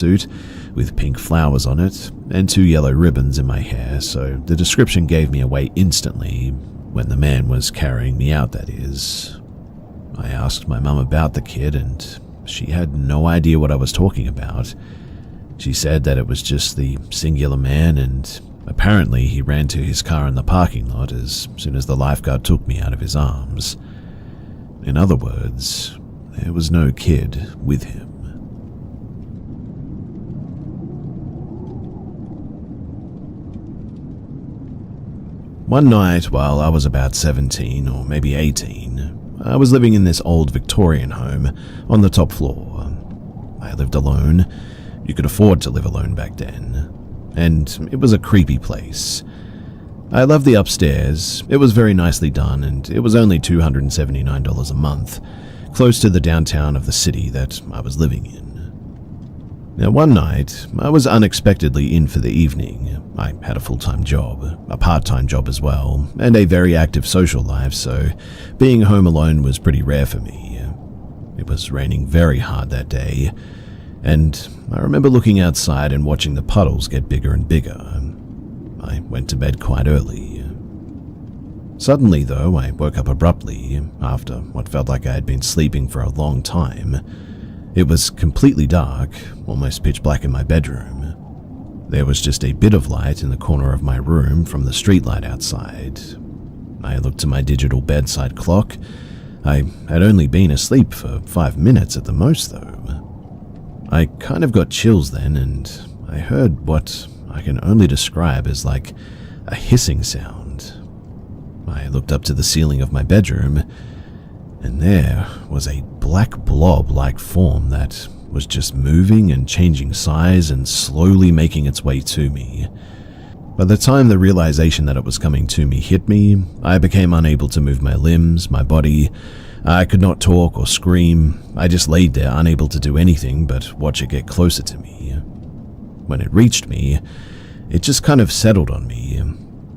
suit with pink flowers on it and 2 yellow ribbons in my hair, so the description gave me away instantly when the man was carrying me out, that is. I asked my mum about the kid and she had no idea what I was talking about. She said that it was just the singular man and apparently he ran to his car in the parking lot as soon as the lifeguard took me out of his arms. In other words, there was no kid with him. One night, while I was about 17 or maybe 18, I was living in this old Victorian home on the top floor. I lived alone. You could afford to live alone back then. And it was a creepy place. I loved the upstairs. It was very nicely done, and it was only $279 a month, close to the downtown of the city that I was living in. Now, one night, I was unexpectedly in for the evening. I had a full-time job, a part-time job as well, and a very active social life, so being home alone was pretty rare for me. It was raining very hard that day, and I remember looking outside and watching the puddles get bigger and bigger. I went to bed quite early. Suddenly, though, I woke up abruptly after what felt like I had been sleeping for a long time. It was completely dark, almost pitch black in my bedroom. There was just a bit of light in the corner of my room from the streetlight outside. I looked to my digital bedside clock. I had only been asleep for 5 minutes at the most, though. I kind of got chills then, and I heard what I can only describe as like a hissing sound. I looked up to the ceiling of my bedroom, and there was a black blob-like form that was just moving and changing size and slowly making its way to me. By the time the realization that it was coming to me hit me, I became unable to move my limbs, my body. I could not talk or scream. I just laid there unable to do anything but watch it get closer to me. When it reached me, it just kind of settled on me.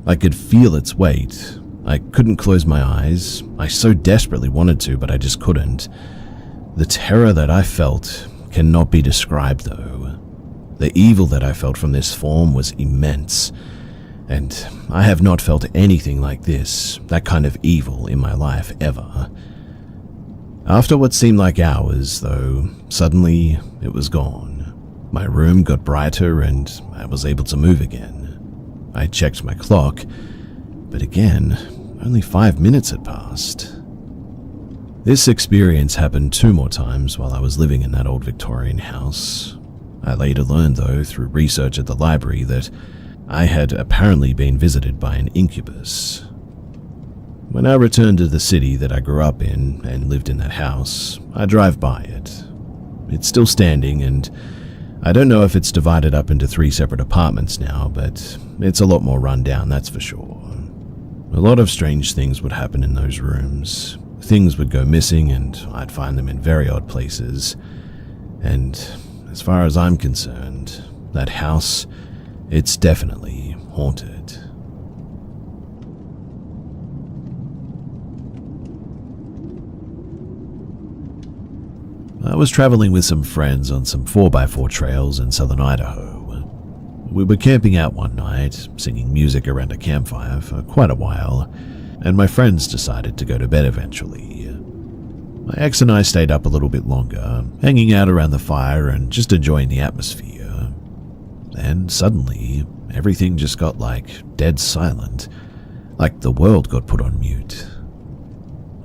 I could feel its weight. I couldn't close my eyes. I so desperately wanted to, but I just couldn't. The terror that I felt cannot be described, though. The evil that I felt from this form was immense, and I have not felt anything like this, that kind of evil, in my life ever. After what seemed like hours, though, suddenly it was gone. My room got brighter and I was able to move again. I checked my clock, but again, only 5 minutes had passed. This experience happened 2 more times while I was living in that old Victorian house. I later learned, though, through research at the library, that I had apparently been visited by an incubus. When I returned to the city that I grew up in and lived in that house, I drive by it. It's still standing, and I don't know if it's divided up into 3 separate apartments now, but it's a lot more run down, that's for sure. A lot of strange things would happen in those rooms. Things would go missing and I'd find them in very odd places. And as far as I'm concerned, that house, it's definitely haunted. I was traveling with some friends on some 4x4 trails in southern Idaho. We were camping out one night, singing music around a campfire for quite a while, and my friends decided to go to bed eventually. My ex and I stayed up a little bit longer, hanging out around the fire and just enjoying the atmosphere. Then suddenly, everything just got dead silent, like the world got put on mute.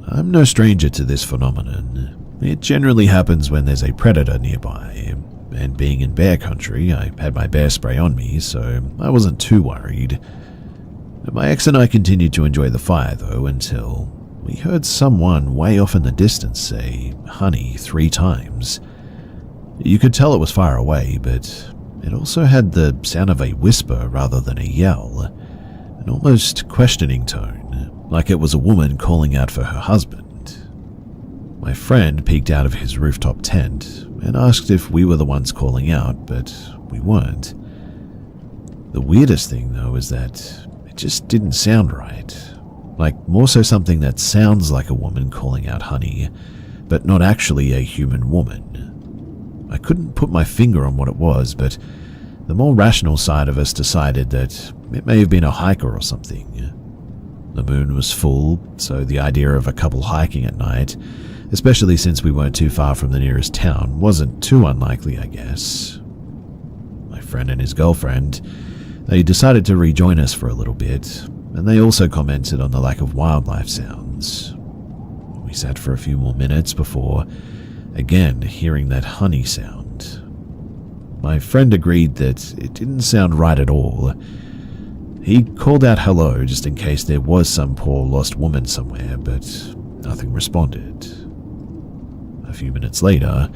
I'm no stranger to this phenomenon. It generally happens when there's a predator nearby, and being in bear country, I had my bear spray on me, so I wasn't too worried. My ex and I continued to enjoy the fire, though, until we heard someone way off in the distance say, "honey," 3 times. You could tell it was far away, but it also had the sound of a whisper rather than a yell, an almost questioning tone, like it was a woman calling out for her husband. My friend peeked out of his rooftop tent and asked if we were the ones calling out, but we weren't. The weirdest thing, though, is that it just didn't sound right. More so something that sounds like a woman calling out honey, but not actually a human woman. I couldn't put my finger on what it was, but the more rational side of us decided that it may have been a hiker or something. The moon was full, so the idea of a couple hiking at night, especially since we weren't too far from the nearest town, wasn't too unlikely, I guess. My friend and his girlfriend, they decided to rejoin us for a little bit, and they also commented on the lack of wildlife sounds. We sat for a few more minutes before, again, hearing that honey sound. My friend agreed that it didn't sound right at all. He called out hello just in case there was some poor lost woman somewhere, but nothing responded. A few minutes later,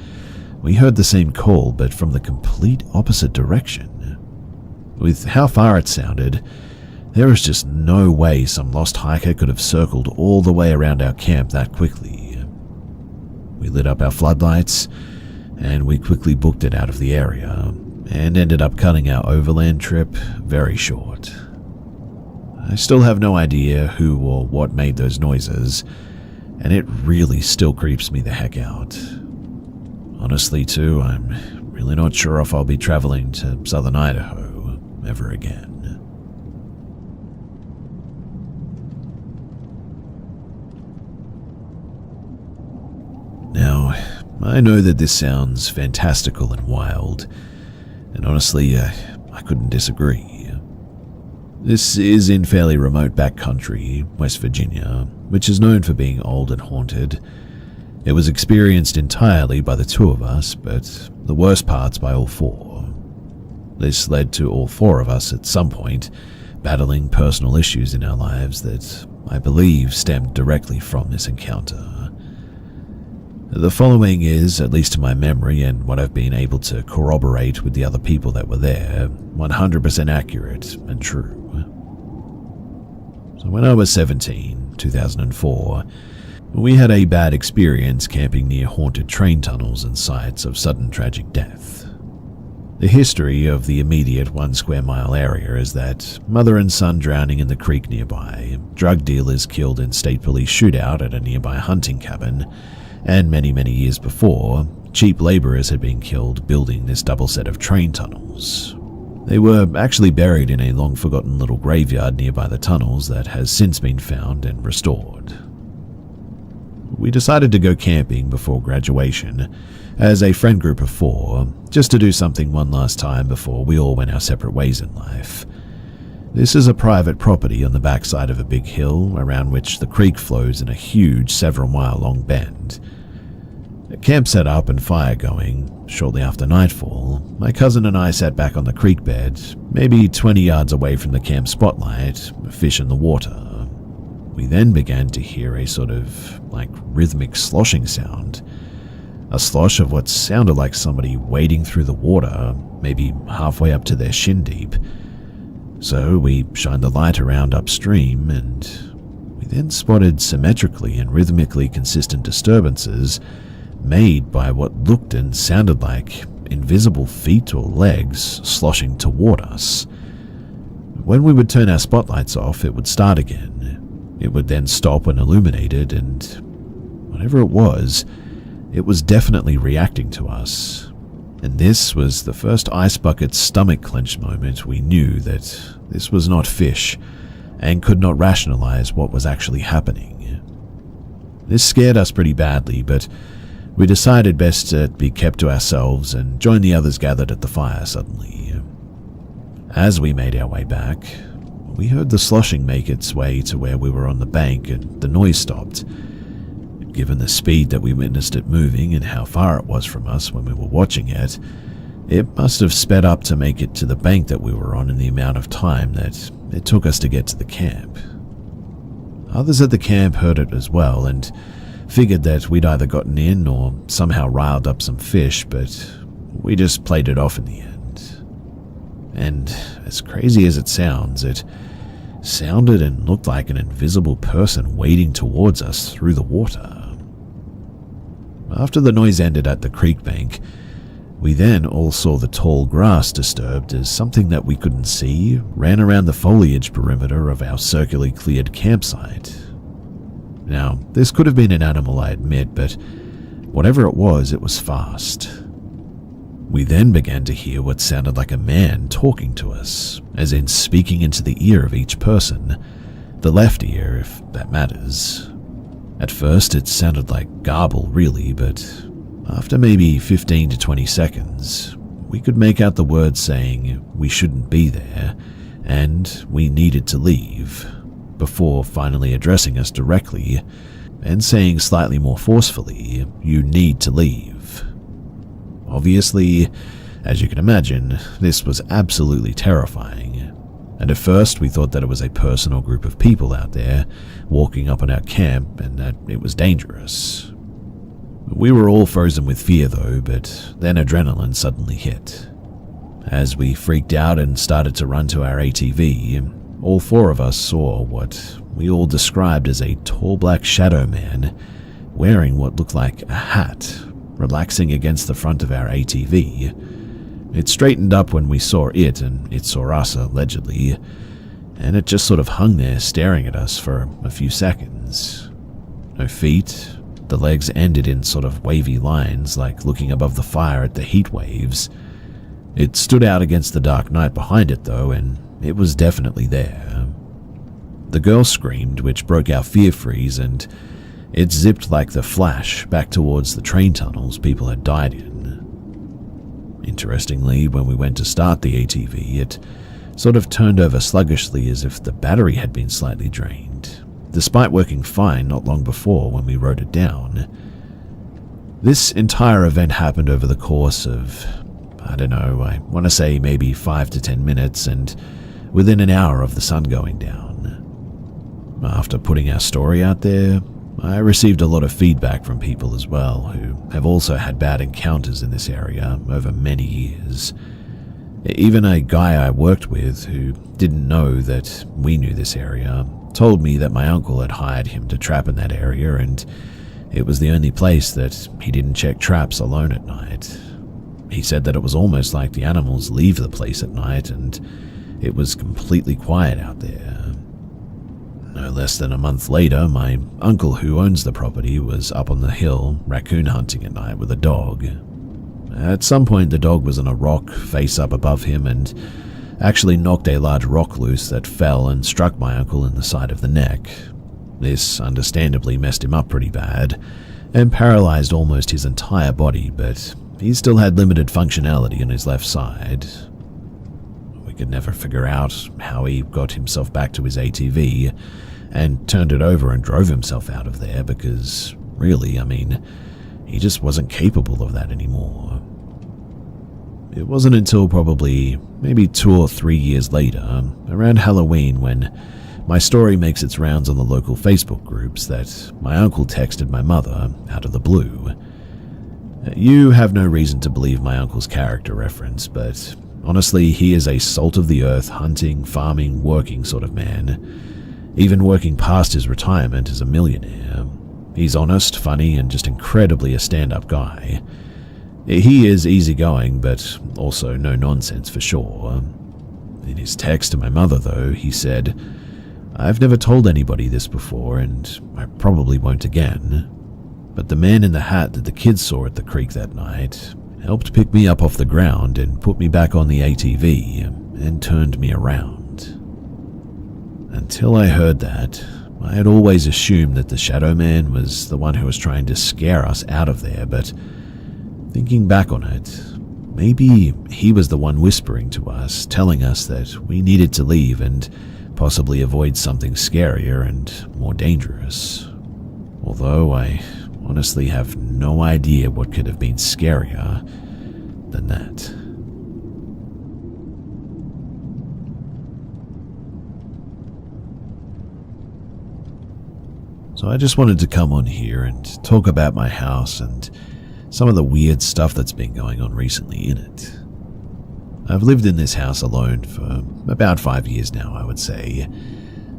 we heard the same call, but from the complete opposite direction. With how far it sounded, there was just no way some lost hiker could have circled all the way around our camp that quickly. We lit up our floodlights, and we quickly booked it out of the area, and ended up cutting our overland trip very short. I still have no idea who or what made those noises, and it really still creeps me the heck out. Honestly, too, I'm really not sure if I'll be traveling to southern Idaho ever again. Now, I know that this sounds fantastical and wild, and honestly, I couldn't disagree. This is in fairly remote backcountry, West Virginia, which is known for being old and haunted. It was experienced entirely by the two of us, but the worst parts by all four. This led to all four of us at some point battling personal issues in our lives that I believe stemmed directly from this encounter. The following is, at least to my memory and what I've been able to corroborate with the other people that were there, 100% accurate and true. So when I was 17, 2004, we had a bad experience camping near haunted train tunnels and sites of sudden tragic death. The history of the immediate 1 square mile area is that mother and son drowning in the creek nearby, drug dealers killed in state police shootout at a nearby hunting cabin, and many years before, cheap laborers had been killed building this double set of train tunnels. They were actually buried in a long-forgotten little graveyard nearby the tunnels that has since been found and restored. We decided to go camping before graduation as a friend group of 4, just to do something one last time before we all went our separate ways in life. This is a private property on the backside of a big hill around which the creek flows in a huge several-mile-long bend. A camp set up and fire going. Shortly after nightfall, my cousin and I sat back on the creek bed, maybe 20 yards away from the camp spotlight, a fish in the water. We then began to hear a sort of, rhythmic sloshing sound. A slosh of what sounded like somebody wading through the water, maybe halfway up to their shin deep. So we shined the light around upstream, and we then spotted symmetrically and rhythmically consistent disturbances made by what looked and sounded like invisible feet or legs sloshing toward us. When we would turn our spotlights off, it would start again. It would then stop when illuminated, and whatever it was definitely reacting to us. And this was the first Ice Bucket's stomach clench moment we knew that this was not fish and could not rationalize what was actually happening. This scared us pretty badly, but we decided best to be kept to ourselves and join the others gathered at the fire suddenly. As we made our way back, we heard the sloshing make its way to where we were on the bank and the noise stopped. Given the speed that we witnessed it moving and how far it was from us when we were watching it, it must have sped up to make it to the bank that we were on in the amount of time that it took us to get to the camp. Others at the camp heard it as well and figured that we'd either gotten in or somehow riled up some fish, but we just played it off in the end. And as crazy as it sounded and looked like an invisible person wading towards us through the water. After the noise ended at the creek bank, we then all saw the tall grass disturbed as something that we couldn't see ran around the foliage perimeter of our circularly cleared campsite. Now, this could have been an animal, I admit, but whatever it was fast. We then began to hear what sounded like a man talking to us, as in speaking into the ear of each person, the left ear if that matters. At first it sounded like garble really, but after maybe 15 to 20 seconds, we could make out the words saying we shouldn't be there and we needed to leave, before finally addressing us directly and saying slightly more forcefully, "You need to leave." Obviously, as you can imagine, this was absolutely terrifying, and at first we thought that it was a person or group of people out there walking up on our camp and that it was dangerous. We were all frozen with fear though, but then adrenaline suddenly hit. As we freaked out and started to run to our ATV, all four of us saw what we all described as a tall black shadow man wearing what looked like a hat, relaxing against the front of our ATV. It straightened up when we saw it, and it saw us allegedly, and it just sort of hung there staring at us for a few seconds. No feet, the legs ended in sort of wavy lines like looking above the fire at the heat waves. It stood out against the dark night behind it though, and it was definitely there. The girl screamed, which broke our fear freeze, and it zipped like the Flash back towards the train tunnels people had died in. Interestingly, when we went to start the ATV, it sort of turned over sluggishly as if the battery had been slightly drained, despite working fine not long before when we rode it down. This entire event happened over the course of, I don't know, I want to say maybe 5 to 10 minutes, and within an hour of the sun going down. After putting our story out there, I received a lot of feedback from people as well who have also had bad encounters in this area over many years. Even a guy I worked with who didn't know that we knew this area told me that my uncle had hired him to trap in that area, and it was the only place that he didn't check traps alone at night. He said that it was almost like the animals leave the place at night and it was completely quiet out there. No less than a month later, my uncle who owns the property was up on the hill raccoon hunting at night with a dog. At some point the dog was on a rock face up above him and actually knocked a large rock loose that fell and struck my uncle in the side of the neck. This understandably messed him up pretty bad and paralyzed almost his entire body, but he still had limited functionality on his left side. We could never figure out how he got himself back to his ATV and turned it over and drove himself out of there because, really, he just wasn't capable of that anymore. It wasn't until probably maybe 2 or 3 years later, around Halloween, when my story makes its rounds on the local Facebook groups, that my uncle texted my mother out of the blue. You have no reason to believe my uncle's character reference, but honestly, he is a salt-of-the-earth, hunting, farming, working sort of man, even working past his retirement as a millionaire. He's honest, funny, and just incredibly a stand-up guy. He is easygoing, but also no nonsense for sure. In his text to my mother, though, he said, "I've never told anybody this before, and I probably won't again. But the man in the hat that the kids saw at the creek that night helped pick me up off the ground and put me back on the ATV and turned me around." Until I heard that, I had always assumed that the Shadow Man was the one who was trying to scare us out of there, but thinking back on it, maybe he was the one whispering to us, telling us that we needed to leave and possibly avoid something scarier and more dangerous. Although I honestly have no idea what could have been scarier than that. So I just wanted to come on here and talk about my house and some of the weird stuff that's been going on recently in it. I've lived in this house alone for about 5 years now, I would say.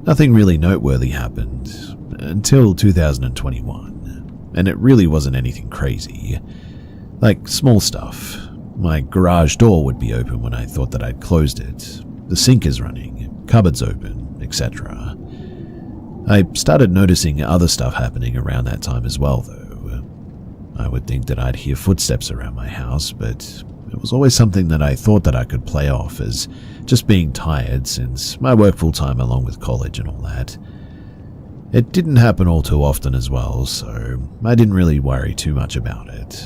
Nothing really noteworthy happened until 2021, and it really wasn't anything crazy. Like small stuff. My garage door would be open when I thought that I'd closed it. The sink is running, cupboards open, etc. I started noticing other stuff happening around that time as well, though. I would think that I'd hear footsteps around my house, but it was always something that I thought that I could play off as just being tired since I work full-time along with college and all that. It didn't happen all too often as well, so I didn't really worry too much about it.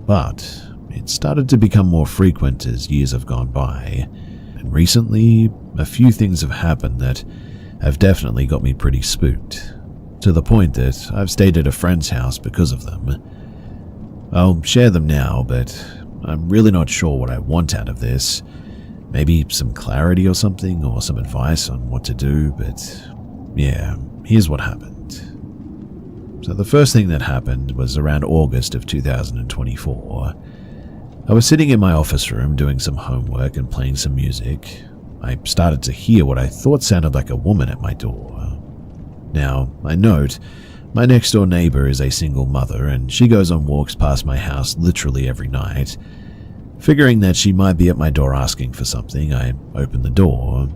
But it started to become more frequent as years have gone by, and recently a few things have happened that have definitely got me pretty spooked, to the point that I've stayed at a friend's house because of them. I'll share them now, but I'm really not sure what I want out of this. Maybe some clarity or something, or some advice on what to do, but yeah, here's what happened. So the first thing that happened was around August of 2024. I was sitting in my office room doing some homework and playing some music. I started to hear what I thought sounded like a woman at my door. Now, I note, my next door neighbor is a single mother and she goes on walks past my house literally every night. Figuring that she might be at my door asking for something, I open the door,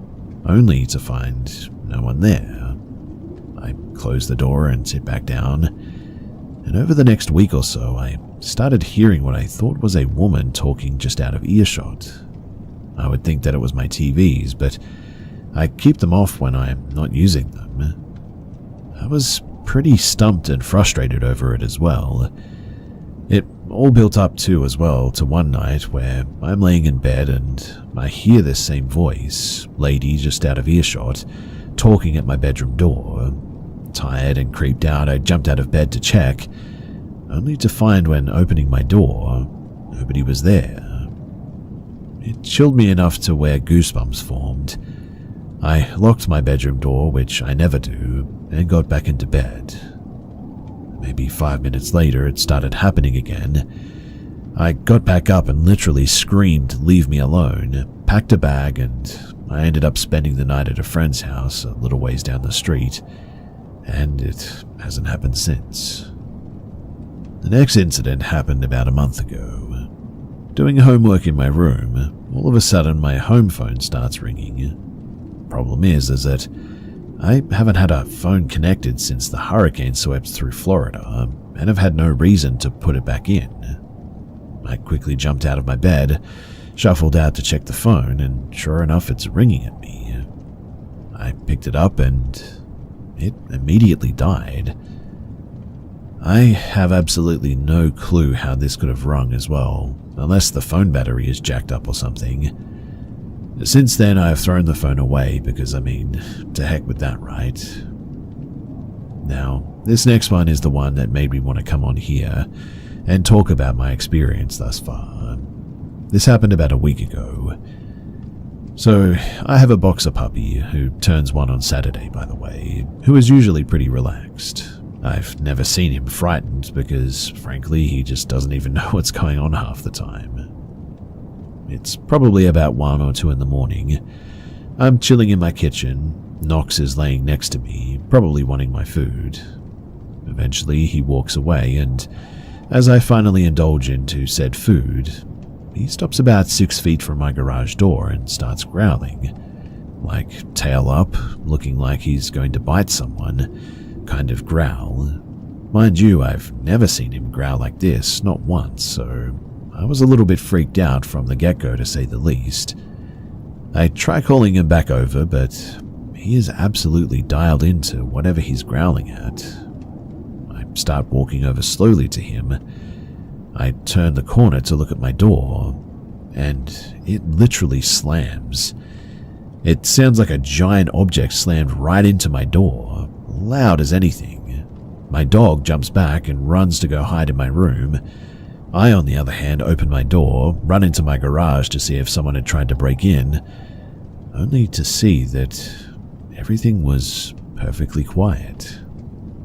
only to find no one there. I close the door and sit back down, and over the next week or so, I started hearing what I thought was a woman talking just out of earshot. I would think that it was my TVs, but I keep them off when I'm not using them. I was pretty stumped and frustrated over it as well. It all built up to one night where I'm laying in bed and I hear this same voice, lady just out of earshot, talking at my bedroom door. Tired and creeped out, I jumped out of bed to check, only to find when opening my door, nobody was there. It chilled me enough to where goosebumps formed. I locked my bedroom door, which I never do, and got back into bed. Maybe 5 minutes later, it started happening again. I got back up and literally screamed, "Leave me alone," packed a bag, and I ended up spending the night at a friend's house a little ways down the street, and it hasn't happened since. The next incident happened about a month ago. Doing homework in my room, all of a sudden my home phone starts ringing. Problem is that I haven't had a phone connected since the hurricane swept through Florida, and have had no reason to put it back in. I quickly jumped out of my bed, shuffled out to check the phone, and sure enough, it's ringing at me. I picked it up and it immediately died. I have absolutely no clue how this could have rung as well, unless the phone battery is jacked up or something. Since then, I have thrown the phone away because, to heck with that, right? Now, this next one is the one that made me want to come on here and talk about my experience thus far. This happened about a week ago. So, I have a boxer puppy who turns 1 on Saturday, by the way, who is usually pretty relaxed. I've never seen him frightened because, frankly, he just doesn't even know what's going on half the time. It's probably about 1 or 2 in the morning. I'm chilling in my kitchen. Knox is laying next to me, probably wanting my food. Eventually, he walks away, and as I finally indulge into said food, he stops about 6 feet from my garage door and starts growling. Like, tail up, looking like he's going to bite someone, kind of growl. Mind you, I've never seen him growl like this, not once, so I was a little bit freaked out from the get-go, to say the least. I try calling him back over, but he is absolutely dialed into whatever he's growling at. I start walking over slowly to him. I turn the corner to look at my door, and it literally slams. It sounds like a giant object slammed right into my door, loud as anything. My dog jumps back and runs to go hide in my room. I, on the other hand, open my door, run into my garage to see if someone had tried to break in, only to see that everything was perfectly quiet.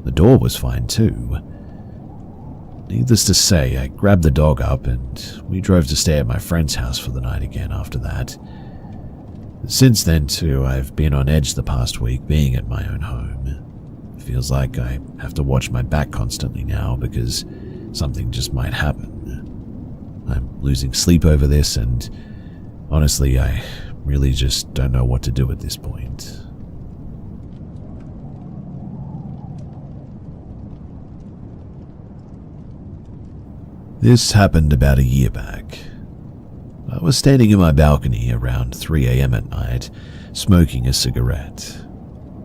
The door was fine too. Needless to say, I grabbed the dog up and we drove to stay at my friend's house for the night again after that. Since then too, I've been on edge the past week being at my own home. It feels like I have to watch my back constantly now because something just might happen. I'm losing sleep over this, and honestly, I really just don't know what to do at this point. This happened about a year back. I was standing in my balcony around 3 a.m. at night, smoking a cigarette.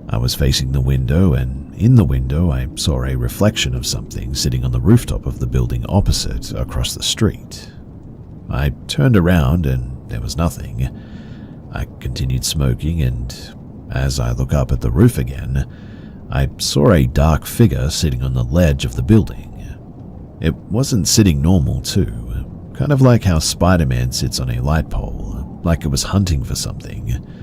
I was facing the window, and in the window I saw a reflection of something sitting on the rooftop of the building opposite across the street. I turned around and there was nothing. I continued smoking, and as I look up at the roof again, I saw a dark figure sitting on the ledge of the building. It wasn't sitting normal too, kind of like how Spider-Man sits on a light pole, like it was hunting for something.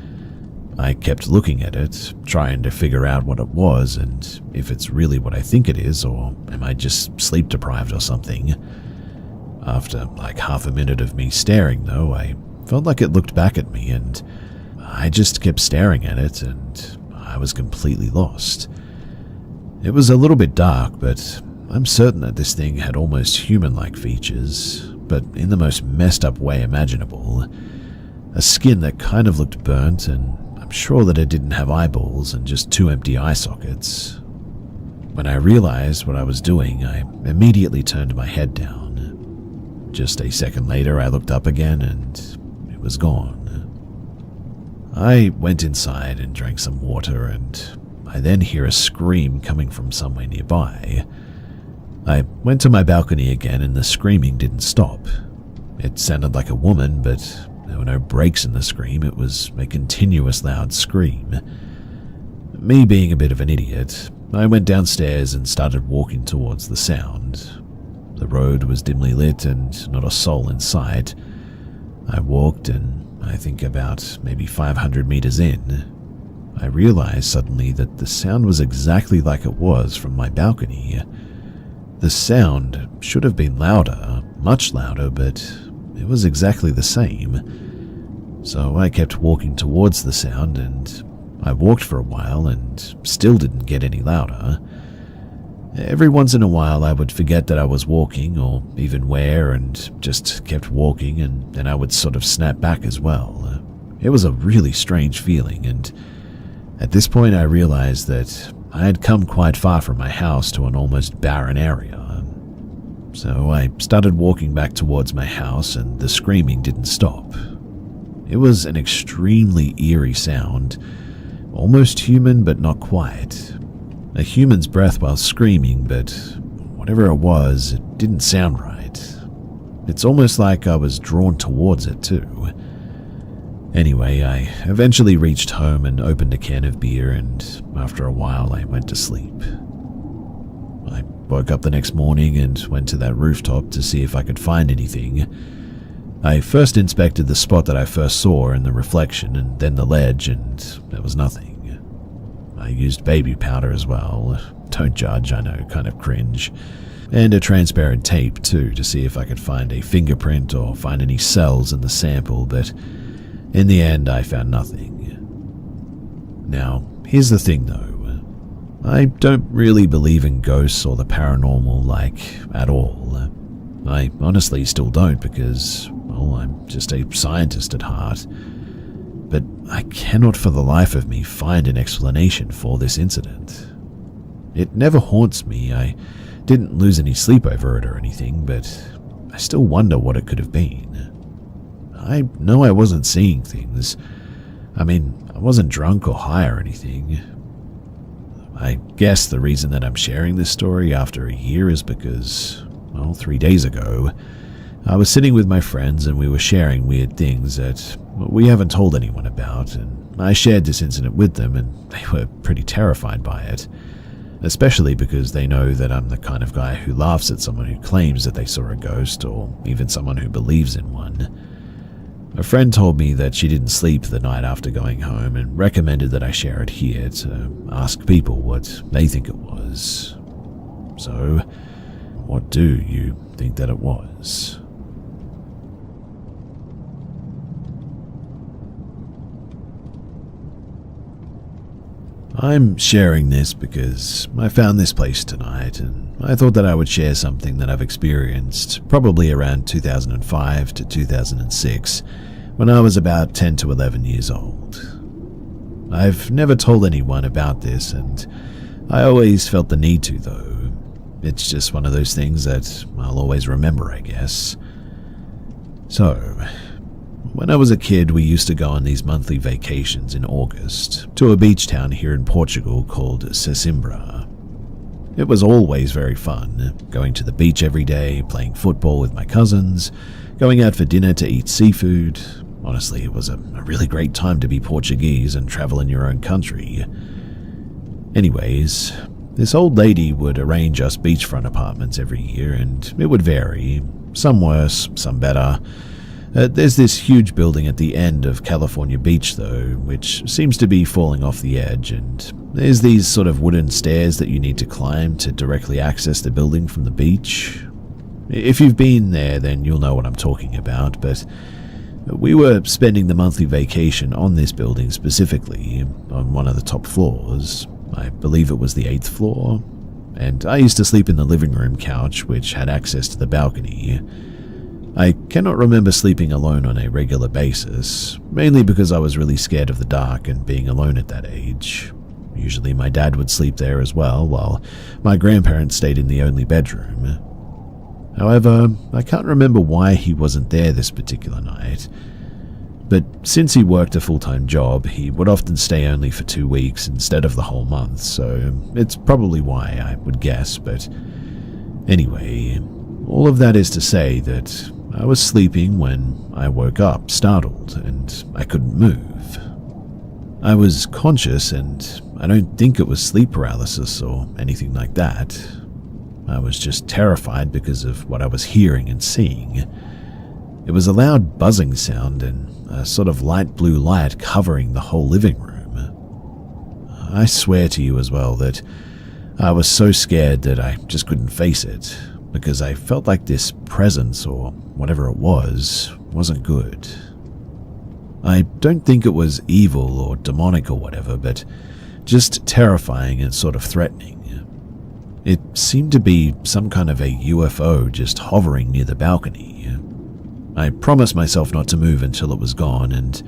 I kept looking at it, trying to figure out what it was and if it's really what I think it is, or am I just sleep deprived or something. After like half a minute of me staring though, I felt like it looked back at me, and I just kept staring at it, and I was completely lost. It was a little bit dark, but I'm certain that this thing had almost human-like features, but in the most messed up way imaginable. A skin that kind of looked burnt, and I'm sure that it didn't have eyeballs and just 2 empty eye sockets. When I realized what I was doing, I immediately turned my head down. Just a second later, I looked up again, and it was gone. I went inside and drank some water, and I then hear a scream coming from somewhere nearby. I went to my balcony again, and the screaming didn't stop. It sounded like a woman, but there were no breaks in the scream. It was a continuous loud scream. Me being a bit of an idiot, I went downstairs and started walking towards the sound. The road was dimly lit and not a soul in sight. I walked, and I think about maybe 500 meters in, I realized suddenly that the sound was exactly like it was from my balcony. The sound should have been louder, much louder, but it was exactly the same. So I kept walking towards the sound, and I walked for a while and still didn't get any louder. Every once in a while I would forget that I was walking, or even where, and just kept walking, and then I would sort of snap back as well. It was a really strange feeling, and at this point I realized that I had come quite far from my house to an almost barren area. So I started walking back towards my house, and the screaming didn't stop. It was an extremely eerie sound, almost human but not quite. A human's breath while screaming, but whatever it was, it didn't sound right. It's almost like I was drawn towards it too. Anyway, I eventually reached home and opened a can of beer, and after a while I went to sleep. I woke up the next morning and went to that rooftop to see if I could find anything. I first inspected the spot that I first saw in the reflection, and then the ledge, and there was nothing. I used baby powder as well. Don't judge, I know, kind of cringe. And a transparent tape too, to see if I could find a fingerprint or find any cells in the sample, but in the end I found nothing. Now, here's the thing though. I don't really believe in ghosts or the paranormal, like, at all. I honestly still don't because, well, I'm just a scientist at heart. But I cannot for the life of me find an explanation for this incident. It never haunts me. I didn't lose any sleep over it or anything, but I still wonder what it could have been. I know I wasn't seeing things. I mean, I wasn't drunk or high or anything. I guess the reason that I'm sharing this story after a year is because, well, 3 days ago, I was sitting with my friends and we were sharing weird things that we haven't told anyone about, and I shared this incident with them and they were pretty terrified by it, especially because they know that I'm the kind of guy who laughs at someone who claims that they saw a ghost, or even someone who believes in one. A friend told me that she didn't sleep the night after going home and recommended that I share it here to ask people what they think it was. So, what do you think that it was? I'm sharing this because I found this place tonight, and I thought that I would share something that I've experienced probably around 2005 to 2006, when I was about 10 to 11 years old. I've never told anyone about this, and I always felt the need to, though. It's just one of those things that I'll always remember, I guess. So, when I was a kid, we used to go on these monthly vacations in August to a beach town here in Portugal called Sesimbra. It was always very fun, going to the beach every day, playing football with my cousins, going out for dinner to eat seafood. Honestly, it was a really great time to be Portuguese and travel in your own country. Anyways, this old lady would arrange us beachfront apartments every year, and it would vary, some worse, some better. There's this huge building at the end of California Beach, though, which seems to be falling off the edge, and there's these sort of wooden stairs that you need to climb to directly access the building from the beach. If you've been there, then you'll know what I'm talking about, but we were spending the monthly vacation on this building specifically, on one of the top floors. I believe it was the 8th floor, and I used to sleep in the living room couch, which had access to the balcony. I cannot remember sleeping alone on a regular basis, mainly because I was really scared of the dark and being alone at that age. Usually my dad would sleep there as well, while my grandparents stayed in the only bedroom. However, I can't remember why he wasn't there this particular night. But since he worked a full-time job, he would often stay only for 2 weeks instead of the whole month, so it's probably why, I would guess. But anyway, all of that is to say that I was sleeping when I woke up, startled, and I couldn't move. I was conscious, and I don't think it was sleep paralysis or anything like that. I was just terrified because of what I was hearing and seeing. It was a loud buzzing sound and a sort of light blue light covering the whole living room. I swear to you as well that I was so scared that I just couldn't face it, because I felt like this presence, or whatever it was, wasn't good. I don't think it was evil or demonic or whatever, but just terrifying and sort of threatening. It seemed to be some kind of a UFO just hovering near the balcony. I promised myself not to move until it was gone, and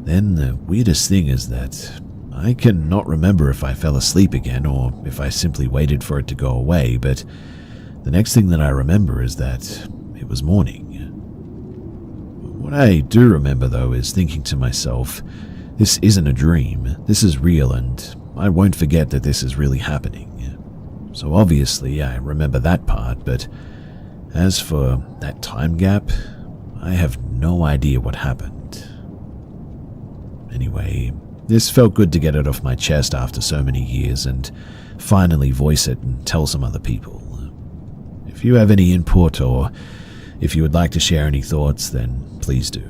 then the weirdest thing is that I cannot remember if I fell asleep again or if I simply waited for it to go away, but the next thing that I remember is that it was morning. What I do remember, though, is thinking to myself, this isn't a dream, this is real, and I won't forget that this is really happening. So obviously I remember that part, but as for that time gap, I have no idea what happened. Anyway, this felt good to get it off my chest after so many years and finally voice it and tell some other people. If you have any input or if you would like to share any thoughts, then please do.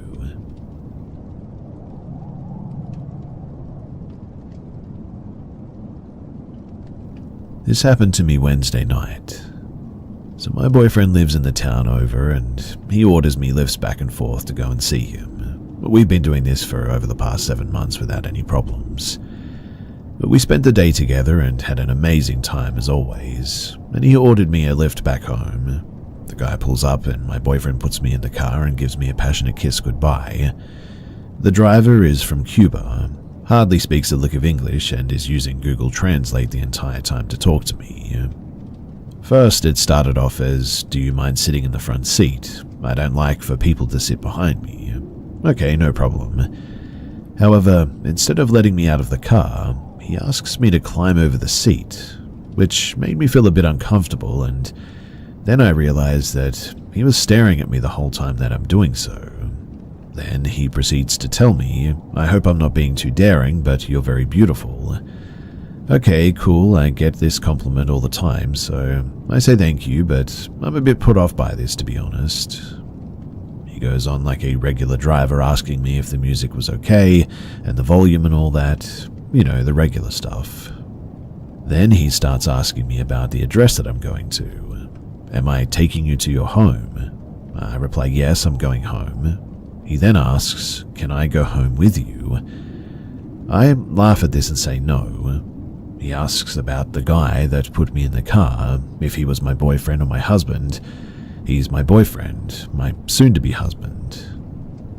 This happened to me Wednesday night. So my boyfriend lives in the town over, and he orders me lifts back and forth to go and see him. We've been doing this for over the past 7 months without any problems. But we spent the day together and had an amazing time as always, and he ordered me a lift back home. The guy pulls up and my boyfriend puts me in the car and gives me a passionate kiss goodbye. The driver is from Cuba, hardly speaks a lick of English, and is using Google Translate the entire time to talk to me. First, it started off as, "Do you mind sitting in the front seat? I don't like for people to sit behind me." Okay, no problem. However, instead of letting me out of the car, he asks me to climb over the seat, which made me feel a bit uncomfortable, and then I realized that he was staring at me the whole time that I'm doing so. Then he proceeds to tell me, "I hope I'm not being too daring, but you're very beautiful." Okay, cool, I get this compliment all the time, so I say thank you, but I'm a bit put off by this, to be honest. He goes on like a regular driver, asking me if the music was okay, and the volume and all that, you know, the regular stuff. Then he starts asking me about the address that I'm going to. "Am I taking you to your home?" I reply, "Yes, I'm going home." He then asks, "Can I go home with you?" I laugh at this and say no. He asks about the guy that put me in the car, if he was my boyfriend or my husband. He's my boyfriend, my soon-to-be husband.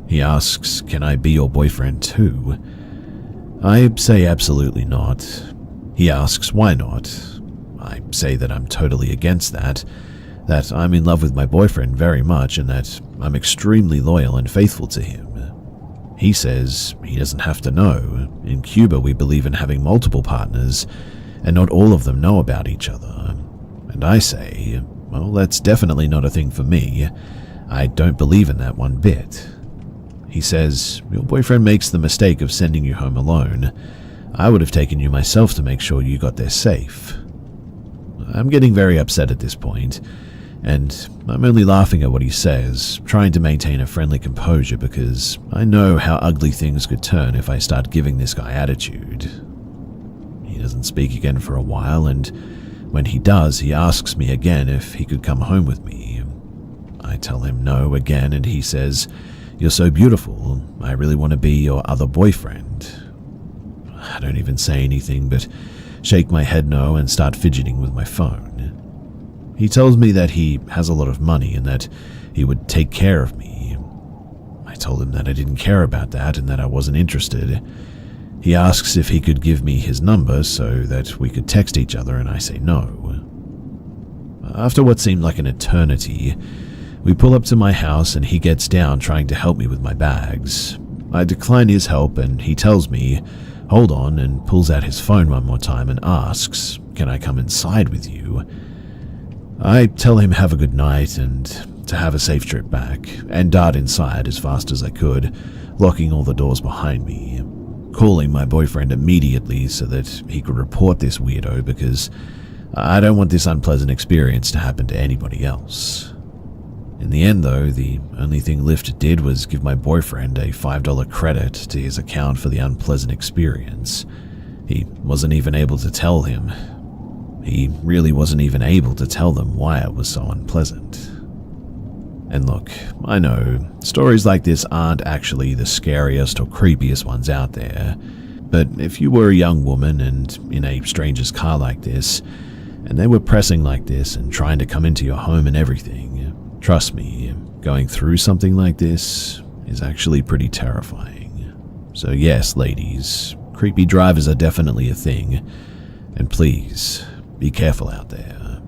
He asks, "Can I be your boyfriend too?" I say absolutely not. He asks why not. I say that I'm totally against that. that I'm in love with my boyfriend very much and that I'm extremely loyal and faithful to him. He says he doesn't have to know. In Cuba, we believe in having multiple partners, and not all of them know about each other. And I say, well, that's definitely not a thing for me. I don't believe in that one bit. He says, your boyfriend makes the mistake of sending you home alone. I would have taken you myself to make sure you got there safe. I'm getting very upset at this point, and I'm only laughing at what he says, trying to maintain a friendly composure because I know how ugly things could turn if I start giving this guy attitude. He doesn't speak again for a while, and when he does, he asks me again if he could come home with me. I tell him no again, and he says, you're so beautiful, I really want to be your other boyfriend. I don't even say anything but shake my head no and start fidgeting with my phone. He tells me that he has a lot of money and that he would take care of me. I told him that I didn't care about that and that I wasn't interested. He asks if he could give me his number so that we could text each other, and I say no. After what seemed like an eternity, we pull up to my house and he gets down trying to help me with my bags. I decline his help and he tells me, hold on, and pulls out his phone one more time and asks, can I come inside with you? I tell him have a good night and to have a safe trip back, and dart inside as fast as I could, locking all the doors behind me, calling my boyfriend immediately so that he could report this weirdo because I don't want this unpleasant experience to happen to anybody else. In the end, though, the only thing Lyft did was give my boyfriend a $5 credit to his account for the unpleasant experience. He wasn't even able to tell him. He really wasn't even able to tell them why it was so unpleasant. And look, I know, stories like this aren't actually the scariest or creepiest ones out there, but if you were a young woman and in a stranger's car like this, and they were pressing like this and trying to come into your home and everything, trust me, going through something like this is actually pretty terrifying. So yes, ladies, creepy drivers are definitely a thing, and please, be careful out there.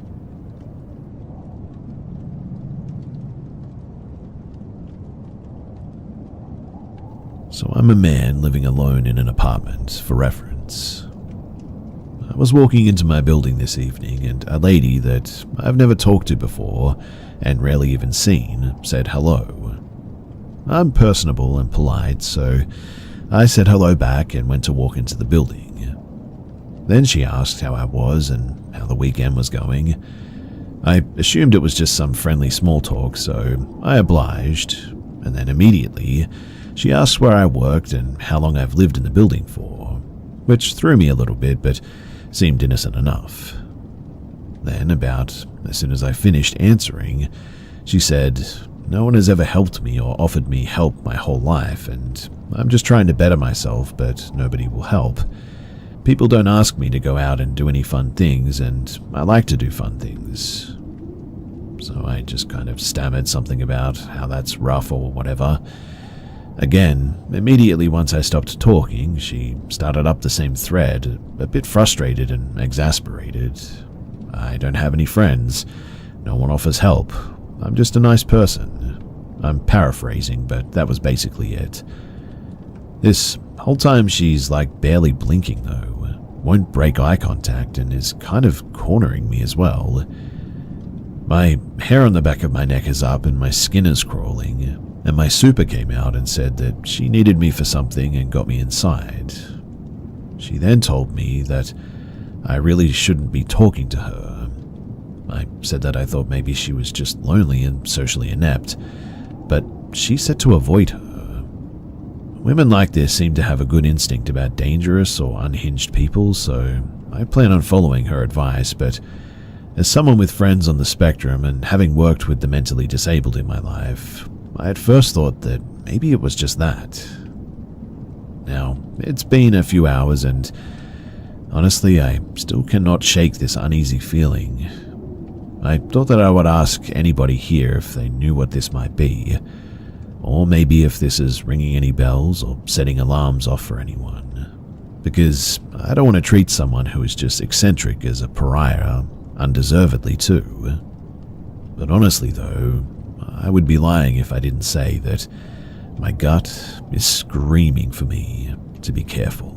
So I'm a man living alone in an apartment, for reference. I was walking into my building this evening and a lady that I've never talked to before and rarely even seen said hello. I'm personable and polite, so I said hello back and went to walk into the building. Then she asked how I was and how the weekend was going. I assumed it was just some friendly small talk, so I obliged, and then immediately she asked where I worked and how long I've lived in the building for, which threw me a little bit but seemed innocent enough. Then, about as soon as I finished answering, she said, no one has ever helped me or offered me help my whole life, and I'm just trying to better myself, but nobody will help. People don't ask me to go out and do any fun things, and I like to do fun things. So I just kind of stammered something about how that's rough or whatever. Again, immediately once I stopped talking, she started up the same thread, a bit frustrated and exasperated. I don't have any friends. No one offers help. I'm just a nice person. I'm paraphrasing, but that was basically it. This whole time she's like barely blinking though, won't break eye contact and is kind of cornering me as well. My hair on the back of my neck is up and my skin is crawling, and my super came out and said that she needed me for something and got me inside. She then told me that I really shouldn't be talking to her. I said that I thought maybe she was just lonely and socially inept, but she said to avoid her. Women like this seem to have a good instinct about dangerous or unhinged people, so I plan on following her advice, but as someone with friends on the spectrum and having worked with the mentally disabled in my life, I at first thought that maybe it was just that. Now, it's been a few hours and honestly, I still cannot shake this uneasy feeling. I thought that I would ask anybody here if they knew what this might be, or maybe if this is ringing any bells or setting alarms off for anyone, because I don't want to treat someone who is just eccentric as a pariah, undeservedly too. But honestly though, I would be lying if I didn't say that my gut is screaming for me to be careful.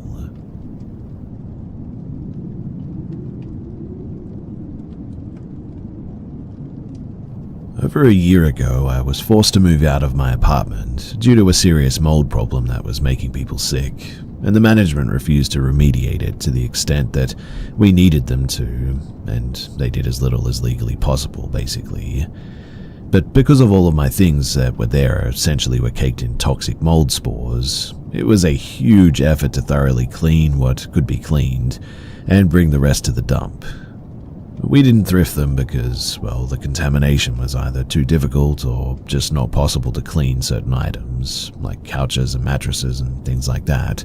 Over a year ago, I was forced to move out of my apartment due to a serious mold problem that was making people sick, and the management refused to remediate it to the extent that we needed them to, and they did as little as legally possible, basically. But because of all of my things that were there essentially were caked in toxic mold spores, it was a huge effort to thoroughly clean what could be cleaned and bring the rest to the dump. We didn't thrift them because, well, the contamination was either too difficult or just not possible to clean certain items, like couches and mattresses and things like that.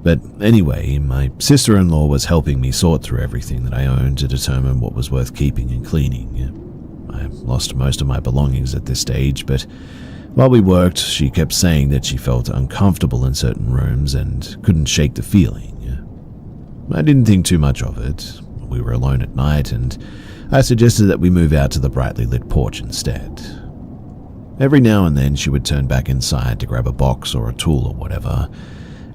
But anyway, my sister-in-law was helping me sort through everything that I owned to determine what was worth keeping and cleaning. I lost most of my belongings at this stage, but while we worked, she kept saying that she felt uncomfortable in certain rooms and couldn't shake the feeling. I didn't think too much of it. We were alone at night, and I suggested that we move out to the brightly lit porch instead. Every now and then she would turn back inside to grab a box or a tool or whatever,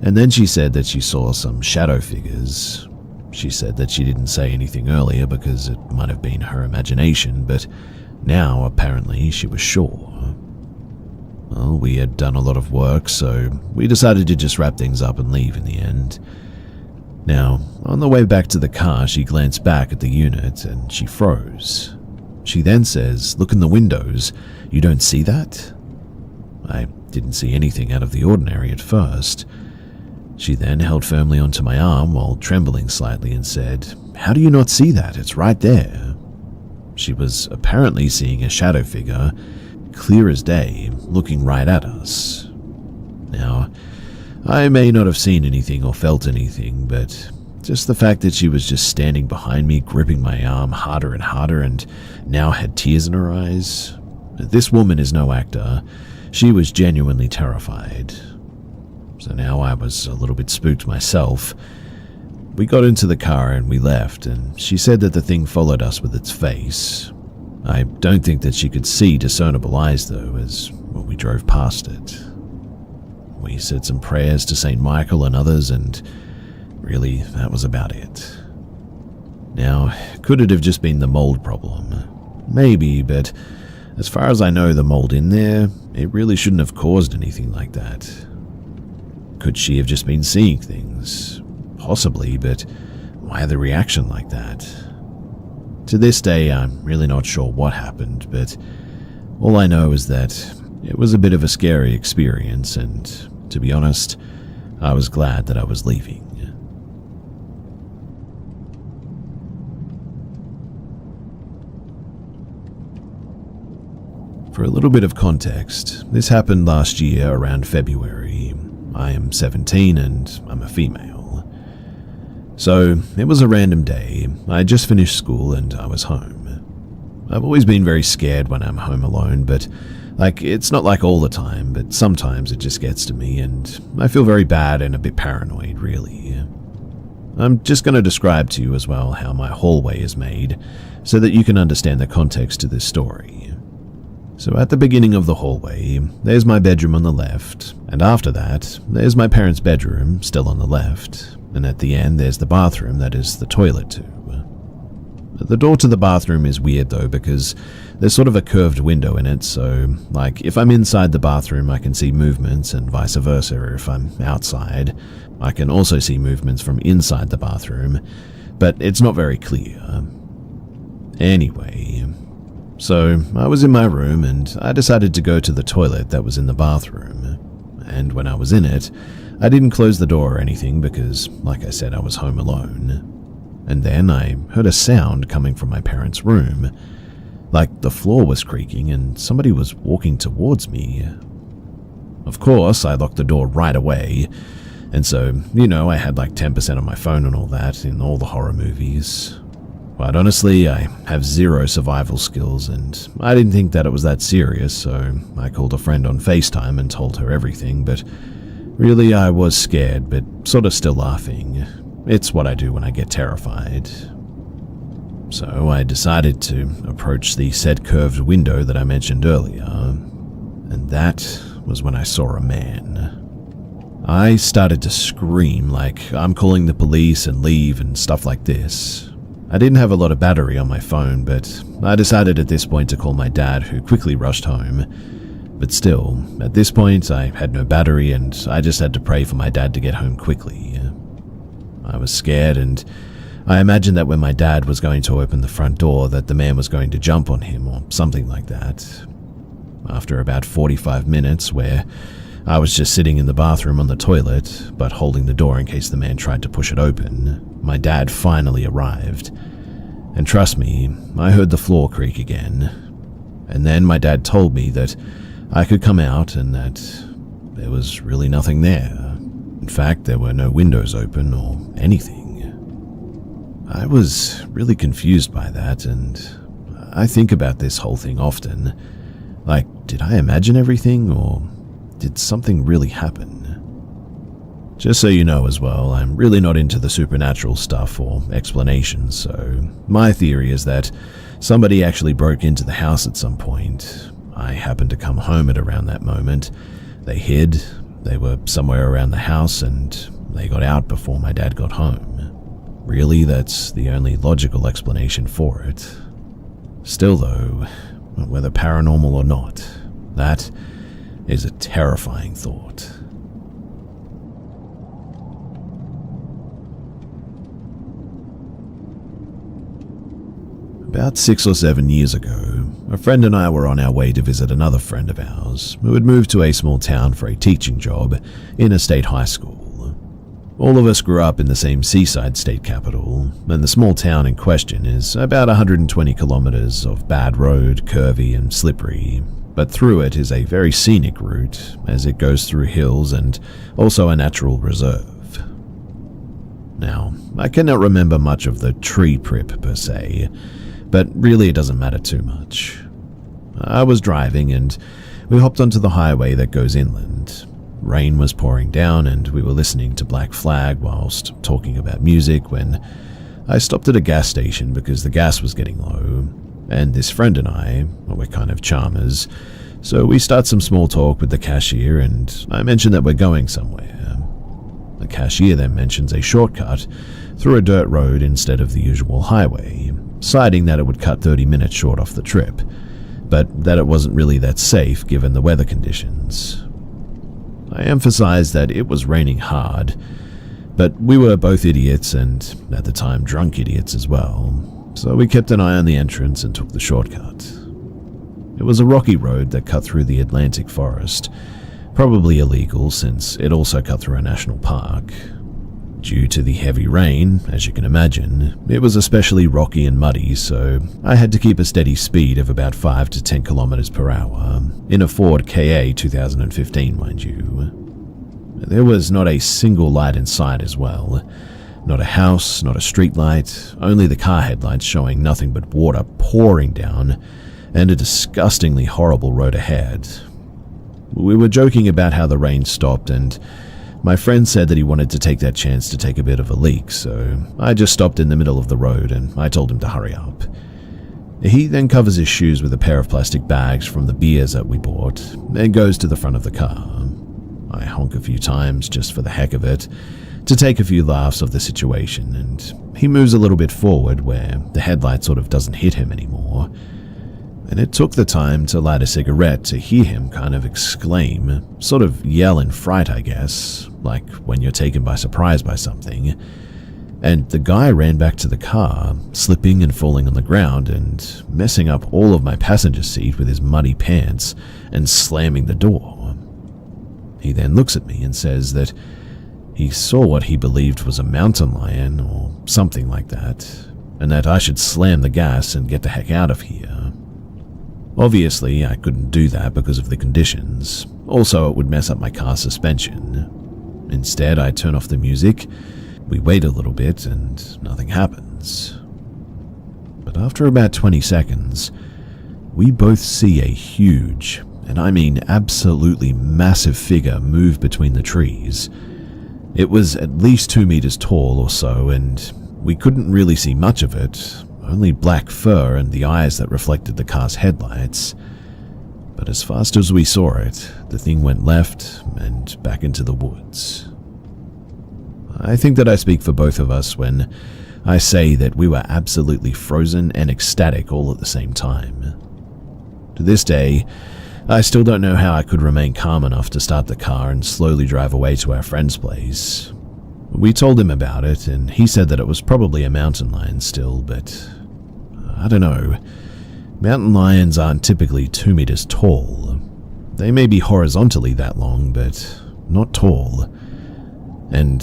and then she said that she saw some shadow figures. She said that she didn't say anything earlier because it might have been her imagination, but now apparently she was sure. Well, we had done a lot of work, so we decided to just wrap things up and leave in the end. Now, on the way back to the car, she glanced back at the unit and she froze. She then says, "Look in the windows. You don't see that?" I didn't see anything out of the ordinary at first. She then held firmly onto my arm while trembling slightly and said, "How do you not see that? It's right there." She was apparently seeing a shadow figure, clear as day, looking right at us. Now, I may not have seen anything or felt anything, but just the fact that she was just standing behind me, gripping my arm harder and harder, and now had tears in her eyes. This woman is no actor. She was genuinely terrified. So now I was a little bit spooked myself. We got into the car and we left, and she said that the thing followed us with its face. I don't think that she could see discernible eyes, though, as we drove past it. We said some prayers to St. Michael and others, and really, that was about it. Now, could it have just been the mold problem? Maybe, but as far as I know, the mold in there, it really shouldn't have caused anything like that. Could she have just been seeing things? Possibly, but why the reaction like that? To this day, I'm really not sure what happened, but all I know is that it was a bit of a scary experience, and to be honest, I was glad that I was leaving. For a little bit of context, this happened last year around February. I am 17 and I'm a female. So, it was a random day. I had just finished school and I was home. I've always been very scared when I'm home alone, but it's not like all the time, but sometimes it just gets to me, and I feel very bad and a bit paranoid, really. I'm just going to describe to you as well how my hallway is made, so that you can understand the context to this story. So at the beginning of the hallway, there's my bedroom on the left, and after that, there's my parents' bedroom, still on the left, and at the end there's the bathroom that is the toilet too. The door to the bathroom is weird though, because there's sort of a curved window in it, so if I'm inside the bathroom I can see movements, and vice versa if I'm outside. I can also see movements from inside the bathroom, but it's not very clear. Anyway, so I was in my room and I decided to go to the toilet that was in the bathroom, and when I was in it, I didn't close the door or anything because, like I said, I was home alone. And then I heard a sound coming from my parents' room. Like the floor was creaking and somebody was walking towards me. Of course, I locked the door right away. And so, I had 10% on my phone and all that in all the horror movies. Quite honestly, I have zero survival skills and I didn't think that it was that serious, so I called a friend on FaceTime and told her everything, but really I was scared, but sort of still laughing. It's what I do when I get terrified. So I decided to approach the said curved window that I mentioned earlier, and that was when I saw a man. I started to scream like I'm calling the police and leave and stuff like this. I didn't have a lot of battery on my phone, but I decided at this point to call my dad, who quickly rushed home. But still, at this point, I had no battery and I just had to pray for my dad to get home quickly. I was scared, and I imagined that when my dad was going to open the front door that the man was going to jump on him or something like that. After about 45 minutes, where I was just sitting in the bathroom on the toilet, but holding the door in case the man tried to push it open, my dad finally arrived. And trust me, I heard the floor creak again. And then my dad told me that I could come out and that there was really nothing there. In fact, there were no windows open or anything. I was really confused by that, and I think about this whole thing often. Like, did I imagine everything, or did something really happen? Just so you know as well, I'm really not into the supernatural stuff or explanations, so my theory is that somebody actually broke into the house at some point. I happened to come home at around that moment. They hid, they were somewhere around the house, and they got out before my dad got home. Really, that's the only logical explanation for it. Still though, whether paranormal or not, that is a terrifying thought. About 6 or 7 years ago, a friend and I were on our way to visit another friend of ours who had moved to a small town for a teaching job in a state high school. All of us grew up in the same seaside state capital, and the small town in question is about 120 kilometers of bad road, curvy and slippery, but through it is a very scenic route as it goes through hills and also a natural reserve. Now, I cannot remember much of the tree trip per se, but really it doesn't matter too much. I was driving and we hopped onto the highway that goes inland. Rain was pouring down and we were listening to Black Flag whilst talking about music when I stopped at a gas station because the gas was getting low, and this friend and I, well, we're kind of charmers, so we start some small talk with the cashier and I mention that we're going somewhere. The cashier then mentions a shortcut through a dirt road instead of the usual highway, citing that it would cut 30 minutes short off the trip, but that it wasn't really that safe given the weather conditions. I emphasized that it was raining hard, but we were both idiots and, at the time, drunk idiots as well, so we kept an eye on the entrance and took the shortcut. It was a rocky road that cut through the Atlantic forest, probably illegal since it also cut through a national park. Due to the heavy rain, as you can imagine, it was especially rocky and muddy, so I had to keep a steady speed of about 5 to 10 kilometers per hour, in a Ford Ka 2015, mind you. There was not a single light in sight as well. Not a house, not a street light, only the car headlights showing nothing but water pouring down, and a disgustingly horrible road ahead. We were joking about how the rain stopped, and my friend said that he wanted to take that chance to take a bit of a leak, so I just stopped in the middle of the road and I told him to hurry up. He then covers his shoes with a pair of plastic bags from the beers that we bought and goes to the front of the car. I honk a few times just for the heck of it, to take a few laughs of the situation, and he moves a little bit forward where the headlight sort of doesn't hit him anymore. And it took the time to light a cigarette to hear him kind of exclaim, sort of yell in fright, I guess, like when you're taken by surprise by something. And the guy ran back to the car, slipping and falling on the ground and messing up all of my passenger seat with his muddy pants and slamming the door. He then looks at me and says that he saw what he believed was a mountain lion or something like that, and that I should slam the gas and get the heck out of here. Obviously, I couldn't do that because of the conditions. Also, it would mess up my car's suspension. Instead, I turn off the music, we wait a little bit, and nothing happens. But after about 20 seconds, we both see a huge, and I mean absolutely massive figure move between the trees. It was at least 2 meters tall or so, and we couldn't really see much of it, only black fur and the eyes that reflected the car's headlights. But as fast as we saw it, the thing went left and back into the woods. I think that I speak for both of us when I say that we were absolutely frozen and ecstatic all at the same time. To this day, I still don't know how I could remain calm enough to start the car and slowly drive away to our friend's place. We told him about it, and he said that it was probably a mountain lion still, but I don't know. Mountain lions aren't typically 2 meters tall. They may be horizontally that long, but not tall. And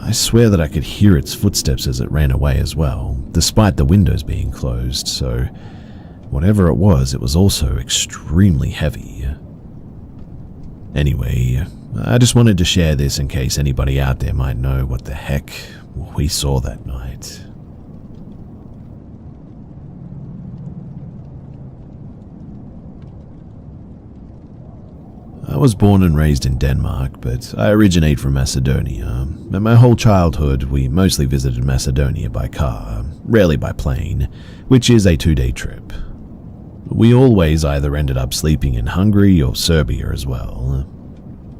I swear that I could hear its footsteps as it ran away as well, despite the windows being closed, so whatever it was also extremely heavy. Anyway, I just wanted to share this in case anybody out there might know what the heck we saw that night. I was born and raised in Denmark, but I originate from Macedonia, and my whole childhood we mostly visited Macedonia by car, rarely by plane, which is a 2-day trip. We always either ended up sleeping in Hungary or Serbia as well.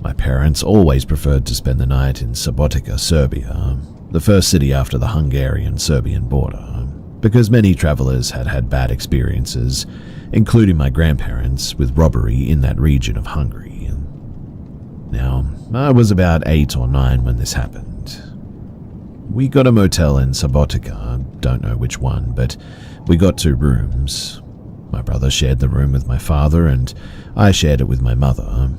My parents always preferred to spend the night in Subotica, Serbia, the first city after the Hungarian-Serbian border, because many travelers had had bad experiences, including my grandparents, with robbery in that region of Hungary. Now, I was about 8 or 9 when this happened. We got a motel in Subotica, don't know which one, but we got 2 rooms. My brother shared the room with my father, and I shared it with my mother.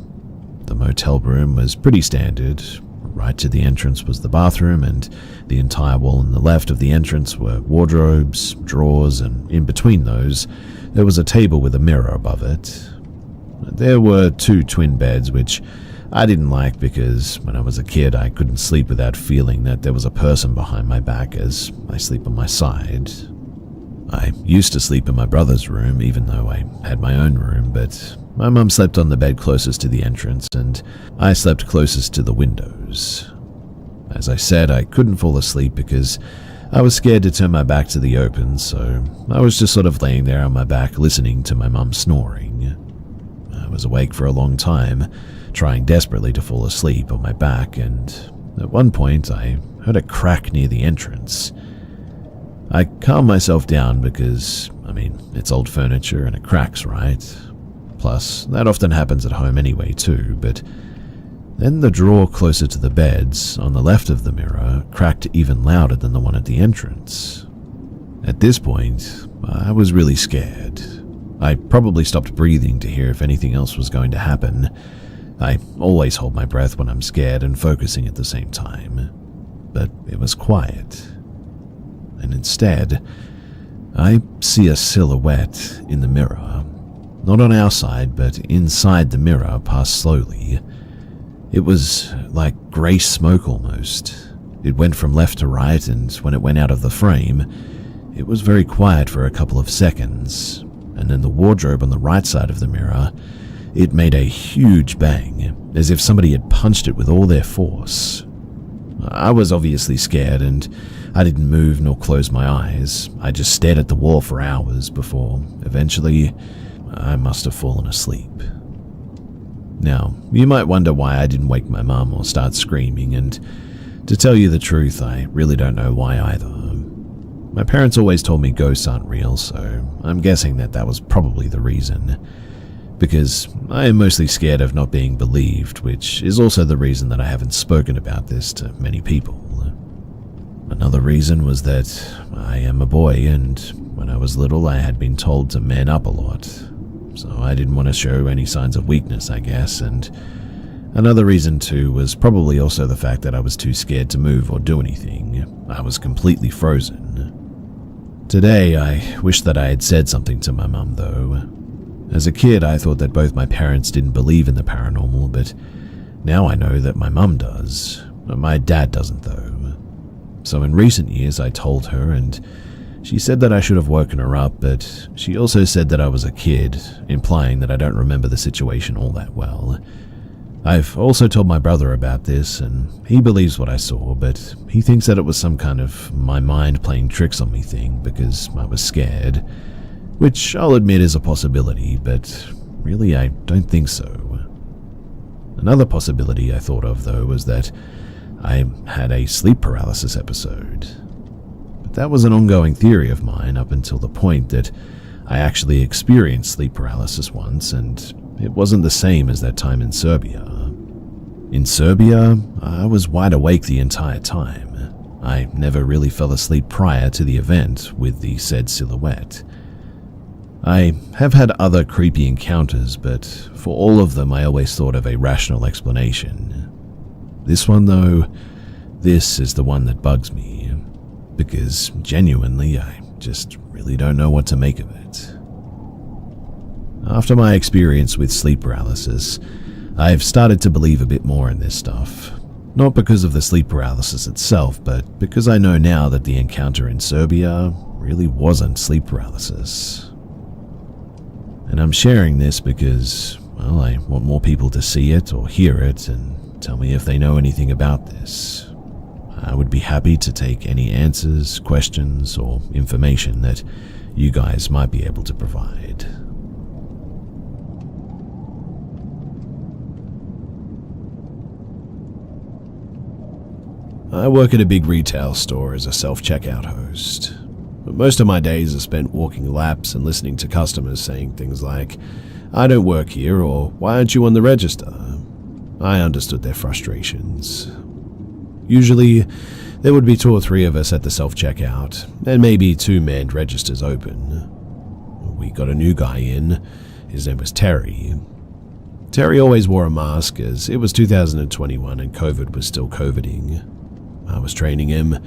The motel room was pretty standard. Right to the entrance was the bathroom, and the entire wall on the left of the entrance were wardrobes, drawers, and in between those, there was a table with a mirror above it. There were 2 twin beds, which I didn't like because when I was a kid I couldn't sleep without feeling that there was a person behind my back as I sleep on my side. I used to sleep in my brother's room even though I had my own room, but my mum slept on the bed closest to the entrance and I slept closest to the windows. As I said, I couldn't fall asleep because I was scared to turn my back to the open, so I was just sort of laying there on my back listening to my mum snoring. I was awake for a long time, trying desperately to fall asleep on my back, and at one point I heard a crack near the entrance. I calmed myself down because, it's old furniture and it cracks, right? Plus, that often happens at home anyway too, but then the drawer closer to the beds, on the left of the mirror, cracked even louder than the one at the entrance. At this point, I was really scared. I probably stopped breathing to hear if anything else was going to happen. I always hold my breath when I'm scared and focusing at the same time. But it was quiet. And instead, I see a silhouette in the mirror. Not on our side, but inside the mirror, pass slowly. It was like grey smoke almost. It went from left to right, and when it went out of the frame, it was very quiet for a couple of seconds. And then the wardrobe on the right side of the mirror, it made a huge bang, as if somebody had punched it with all their force. I was obviously scared, and I didn't move nor close my eyes. I just stared at the wall for hours before, eventually, I must have fallen asleep. Now, you might wonder why I didn't wake my mum or start screaming, and to tell you the truth, I really don't know why either. My parents always told me ghosts aren't real, so I'm guessing that was probably the reason. Because I am mostly scared of not being believed, which is also the reason that I haven't spoken about this to many people. Another reason was that I am a boy, and when I was little I had been told to man up a lot, so I didn't want to show any signs of weakness, I guess, and another reason too was probably also the fact that I was too scared to move or do anything. I was completely frozen. Today I wish that I had said something to my mum though. As a kid, I thought that both my parents didn't believe in the paranormal, but now I know that my mum does. My dad doesn't, though. So in recent years, I told her, and she said that I should have woken her up, but she also said that I was a kid, implying that I don't remember the situation all that well. I've also told my brother about this, and he believes what I saw, but he thinks that it was some kind of my mind playing tricks on me thing because I was scared, which I'll admit is a possibility, but really I don't think so. Another possibility I thought of, though, was that I had a sleep paralysis episode. But that was an ongoing theory of mine up until the point that I actually experienced sleep paralysis once, and it wasn't the same as that time in Serbia. In Serbia, I was wide awake the entire time. I never really fell asleep prior to the event with the said silhouette. I have had other creepy encounters, but for all of them I always thought of a rational explanation. This one, though, this is the one that bugs me, because genuinely I just really don't know what to make of it. After my experience with sleep paralysis, I've started to believe a bit more in this stuff. Not because of the sleep paralysis itself, but because I know now that the encounter in Serbia really wasn't sleep paralysis. And I'm sharing this because, well, I want more people to see it or hear it and tell me if they know anything about this. I would be happy to take any answers, questions, or information that you guys might be able to provide. I work at a big retail store as a self-checkout host. But most of my days are spent walking laps and listening to customers saying things like, "I don't work here," or "Why aren't you on the register?" I understood their frustrations. Usually, there would be 2 or 3 of us at the self-checkout, and maybe 2 manned registers open. We got a new guy in. His name was Terry. Terry always wore a mask as it was 2021 and COVID was still COVIDing. I was training him,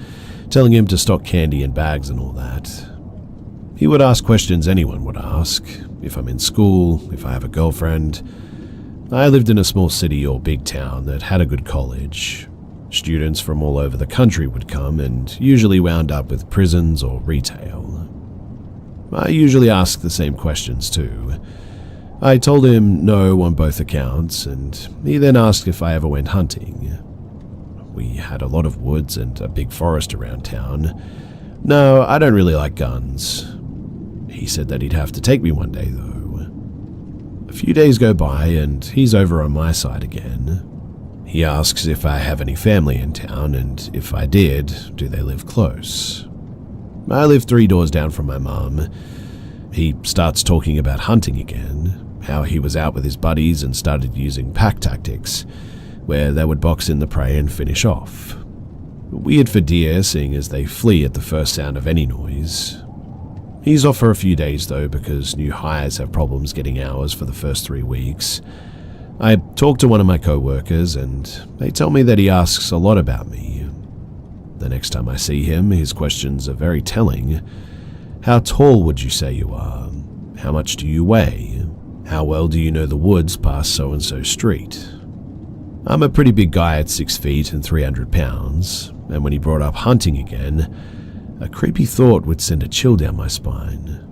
telling him to stock candy and bags and all that. He would ask questions anyone would ask, if I'm in school, if I have a girlfriend. I lived in a small city or big town that had a good college. Students from all over the country would come and usually wound up with prisons or retail. I usually asked the same questions too. I told him no on both accounts, and he then asked if I ever went hunting. We had a lot of woods and a big forest around town. No, I don't really like guns. He said that he'd have to take me one day, though. A few days go by, and he's over on my side again. He asks if I have any family in town, and if I did, do they live close? I live 3 doors down from my mum. He starts talking about hunting again, how he was out with his buddies and started using pack tactics, where they would box in the prey and finish off. Weird for deer, seeing as they flee at the first sound of any noise. He's off for a few days though, because new hires have problems getting hours for the first 3 weeks. I talked to one of my co-workers, and they tell me that he asks a lot about me. The next time I see him, his questions are very telling. How tall would you say you are? How much do you weigh? How well do you know the woods past so-and-so street? I'm a pretty big guy at 6 feet and 300 pounds, and when he brought up hunting again, a creepy thought would send a chill down my spine.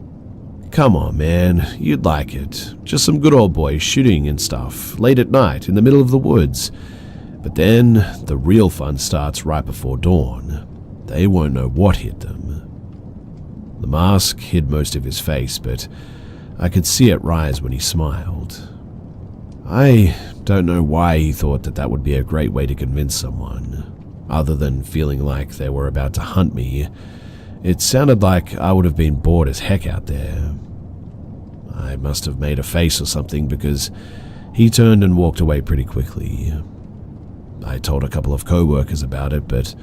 Come on, man, you'd like it. Just some good old boys shooting and stuff, late at night in the middle of the woods. But then, the real fun starts right before dawn. They won't know what hit them. The mask hid most of his face, but I could see it rise when he smiled. I don't know why he thought that that would be a great way to convince someone. Other than feeling like they were about to hunt me, it sounded like I would have been bored as heck out there. I must have made a face or something because he turned and walked away pretty quickly. I told a couple of co-workers about it, but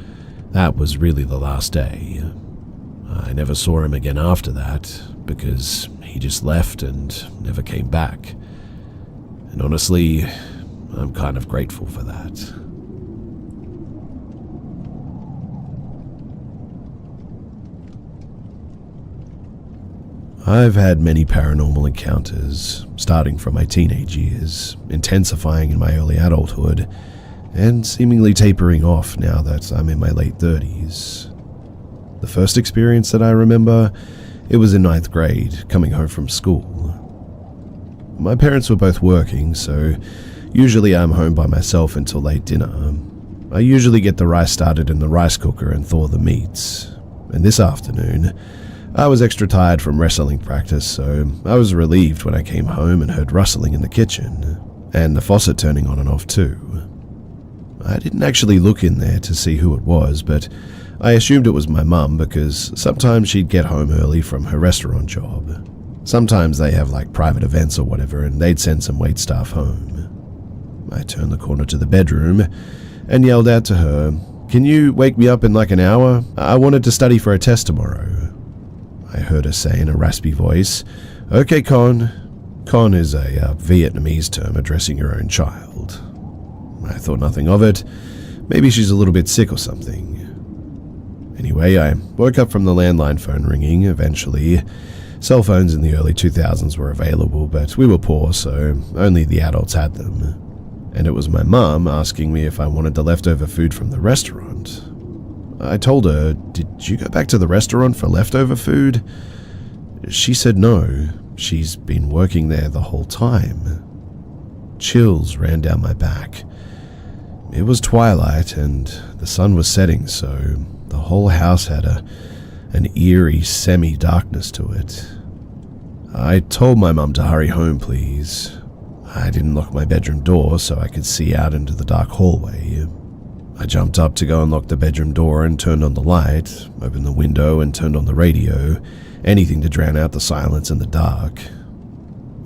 that was really the last day. I never saw him again after that because he just left and never came back. And honestly, I'm kind of grateful for that. I've had many paranormal encounters, starting from my teenage years, intensifying in my early adulthood, and seemingly tapering off now that I'm in my late 30s. The first experience that I remember, it was in 9th grade, coming home from school. My parents were both working, so Usually I'm home by myself until late dinner. I usually get the rice started in the rice cooker and thaw the meats. And this afternoon, I was extra tired from wrestling practice, so I was relieved when I came home and heard rustling in the kitchen, and the faucet turning on and off too. I didn't actually look in there to see who it was, but I assumed it was my mum because sometimes she'd get home early from her restaurant job. Sometimes they have like private events or whatever, and they'd send some waitstaff home. I turned the corner to the bedroom and yelled out to her, "Can you wake me up in like an hour? I wanted to study for a test tomorrow." I heard her say in a raspy voice, "Okay, Con." Con is a Vietnamese term addressing your own child. I thought nothing of it. Maybe she's a little bit sick or something. Anyway, I woke up from the landline phone ringing eventually. Cell phones in the early 2000s were available, but we were poor, so only the adults had them. And it was my mum asking me if I wanted the leftover food from the restaurant. I told her, "Did you go back to the restaurant for leftover food?" She said no, she's been working there the whole time. Chills ran down my back. It was twilight and the sun was setting, so the whole house had an eerie semi-darkness to it. I told my mum to hurry home, please. I didn't lock my bedroom door so I could see out into the dark hallway. I jumped up to go and lock the bedroom door and turned on the light, opened the window and turned on the radio, anything to drown out the silence in the dark.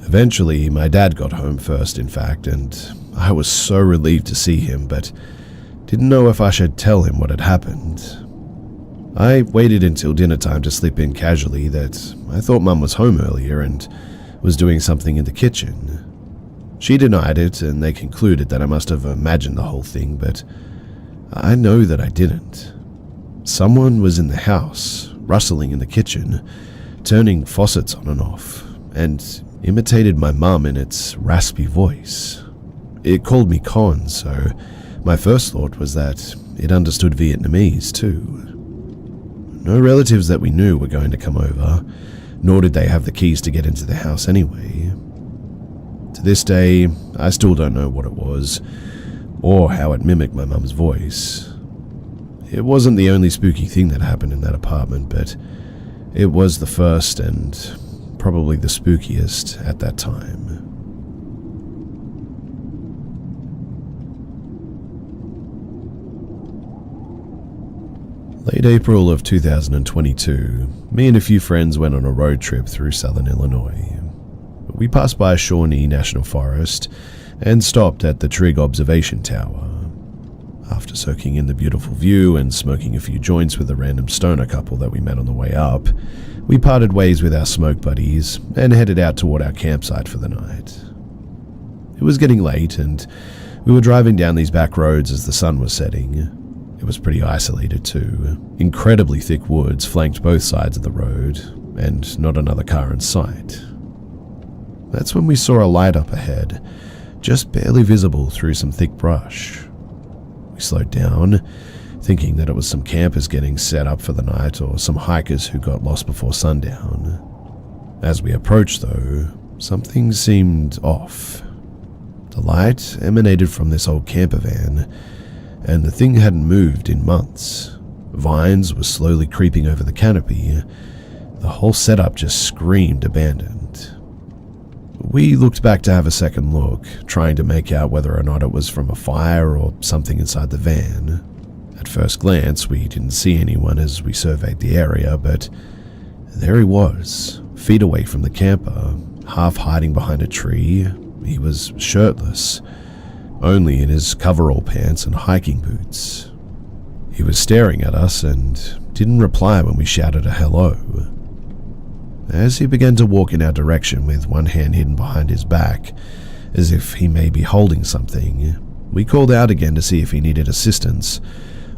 Eventually, my dad got home first, in fact, and I was so relieved to see him, but didn't know if I should tell him what had happened. I waited until dinner time to slip in casually that I thought Mum was home earlier and was doing something in the kitchen. She denied it, and they concluded that I must have imagined the whole thing, but I know that I didn't. Someone was in the house, rustling in the kitchen, turning faucets on and off, and imitated my mum in its raspy voice. It called me Con, so my first thought was that it understood Vietnamese too. No relatives that we knew were going to come over, nor did they have the keys to get into the house anyway. To this day, I still don't know what it was, or how it mimicked my mum's voice. It wasn't the only spooky thing that happened in that apartment, but it was the first and probably the spookiest at that time. Late April of 2022, me and a few friends went on a road trip through southern Illinois. We passed by Shawnee National Forest and stopped at the Trig Observation Tower. After soaking in the beautiful view and smoking a few joints with a random stoner couple that we met on the way up, we parted ways with our smoke buddies and headed out toward our campsite for the night. It was getting late and we were driving down these back roads as the sun was setting. It was pretty isolated too. Incredibly thick woods flanked both sides of the road, and not another car in sight. That's when we saw a light up ahead, just barely visible through some thick brush. We slowed down, thinking that it was some campers getting set up for the night or some hikers who got lost before sundown. As we approached, though, something seemed off. The light emanated from this old camper van, and the thing hadn't moved in months. Vines were slowly creeping over the canopy. The whole setup just screamed abandoned. We looked back to have a second look, trying to make out whether or not it was from a fire or something inside the van. At first glance, we didn't see anyone as we surveyed the area, but there he was, feet away from the camper, half hiding behind a tree. He was shirtless, only in his coverall pants and hiking boots. He was staring at us and didn't reply when we shouted a hello. As he began to walk in our direction with one hand hidden behind his back, as if he may be holding something, we called out again to see if he needed assistance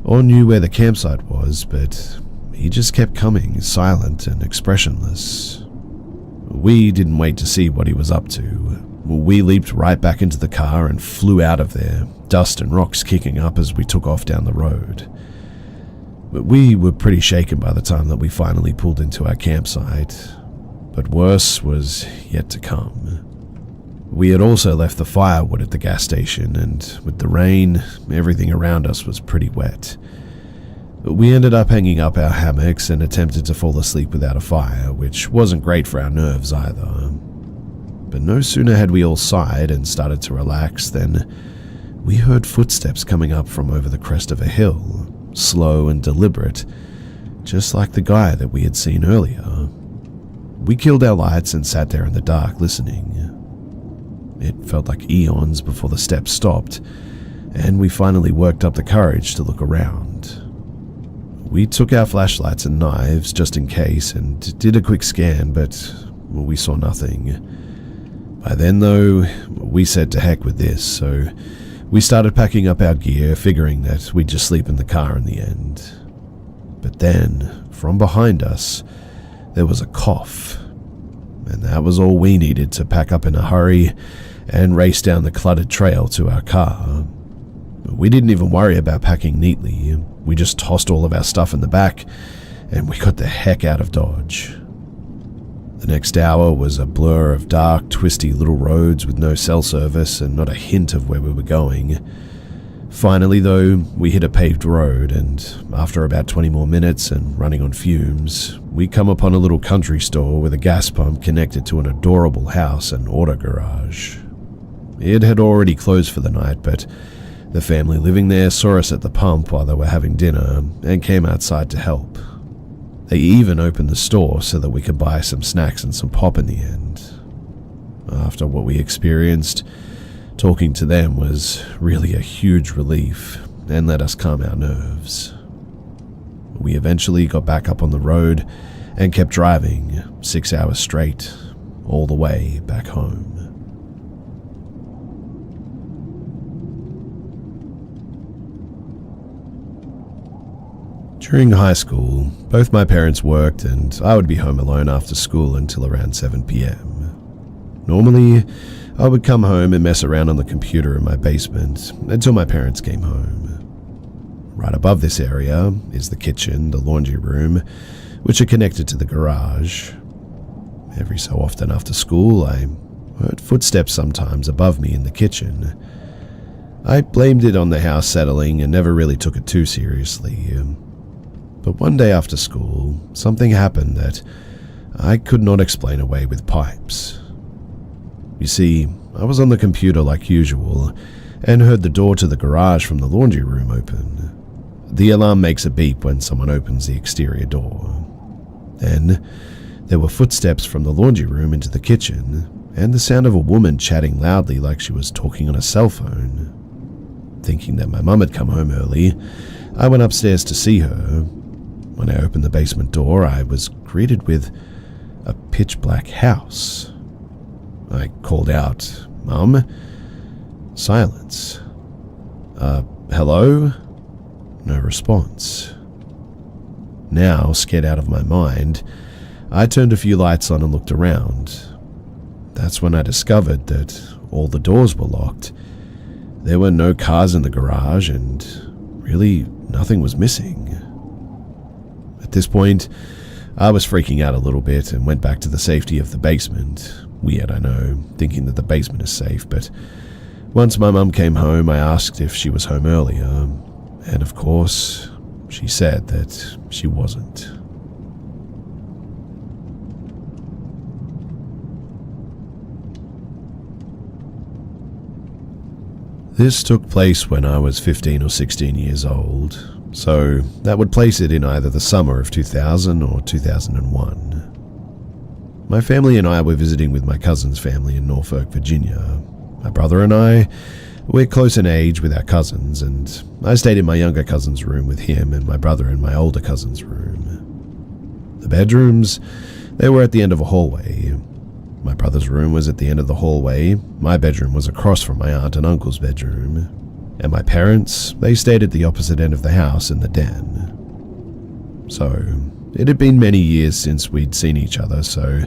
or knew where the campsite was, but he just kept coming, silent and expressionless. We didn't wait to see what he was up to. We leaped right back into the car and flew out of there, dust and rocks kicking up as we took off down the road. But we were pretty shaken by the time that we finally pulled into our campsite, but worse was yet to come. We had also left the firewood at the gas station, and with the rain, everything around us was pretty wet. We ended up hanging up our hammocks and attempted to fall asleep without a fire, which wasn't great for our nerves either. But no sooner had we all sighed and started to relax than we heard footsteps coming up from over the crest of a hill, slow and deliberate, just like the guy that we had seen earlier. We killed our lights and sat there in the dark listening. It felt like eons before the steps stopped, and we finally worked up the courage to look around. We took our flashlights and knives just in case and did a quick scan, but we saw nothing. By then, though, we said to heck with this, so we started packing up our gear, figuring that we'd just sleep in the car in the end. But then, from behind us, there was a cough, and that was all we needed to pack up in a hurry and race down the cluttered trail to our car. We didn't even worry about packing neatly. We just tossed all of our stuff in the back, and we got the heck out of Dodge. The next hour was a blur of dark, twisty little roads with no cell service and not a hint of where we were going. Finally, though, we hit a paved road, and after about 20 more minutes and running on fumes, we come upon a little country store with a gas pump connected to an adorable house and auto garage. It had already closed for the night, but the family living there saw us at the pump while they were having dinner and came outside to help. They even opened the store so that we could buy some snacks and some pop in the end. After what we experienced, talking to them was really a huge relief and let us calm our nerves. We eventually got back up on the road and kept driving 6 hours straight, all the way back home. During high school, both my parents worked and I would be home alone after school until around 7 p.m. Normally, I would come home and mess around on the computer in my basement until my parents came home. Right above this area is the kitchen, the laundry room, which are connected to the garage. Every so often after school, I heard footsteps sometimes above me in the kitchen. I blamed it on the house settling and never really took it too seriously. But one day after school, something happened that I could not explain away with pipes. You see, I was on the computer like usual and heard the door to the garage from the laundry room open. The alarm makes a beep when someone opens the exterior door. Then, there were footsteps from the laundry room into the kitchen and the sound of a woman chatting loudly like she was talking on a cell phone. Thinking that my mum had come home early, I went upstairs to see her. When I opened the basement door, I was greeted with a pitch-black house. I called out, "Mum?" Silence. Hello?" No response. Now, scared out of my mind, I turned a few lights on and looked around. That's when I discovered that all the doors were locked. There were no cars in the garage, and really nothing was missing. At this point, I was freaking out a little bit and went back to the safety of the basement. Weird, I know, thinking that the basement is safe, but once my mum came home, I asked if she was home earlier, and of course, she said that she wasn't. This took place when I was 15 or 16 years old, so that would place it in either the summer of 2000 or 2001. My family and I were visiting with my cousin's family in Norfolk, Virginia. My brother and I, we're close in age with our cousins, and I stayed in my younger cousin's room with him and my brother in my older cousin's room. The bedrooms, they were at the end of a hallway. My brother's room was at the end of the hallway, my bedroom was across from my aunt and uncle's bedroom, and my parents, they stayed at the opposite end of the house in the den. So, it had been many years since we'd seen each other, so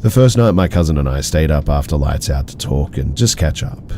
the first night my cousin and I stayed up after lights out to talk and just catch up.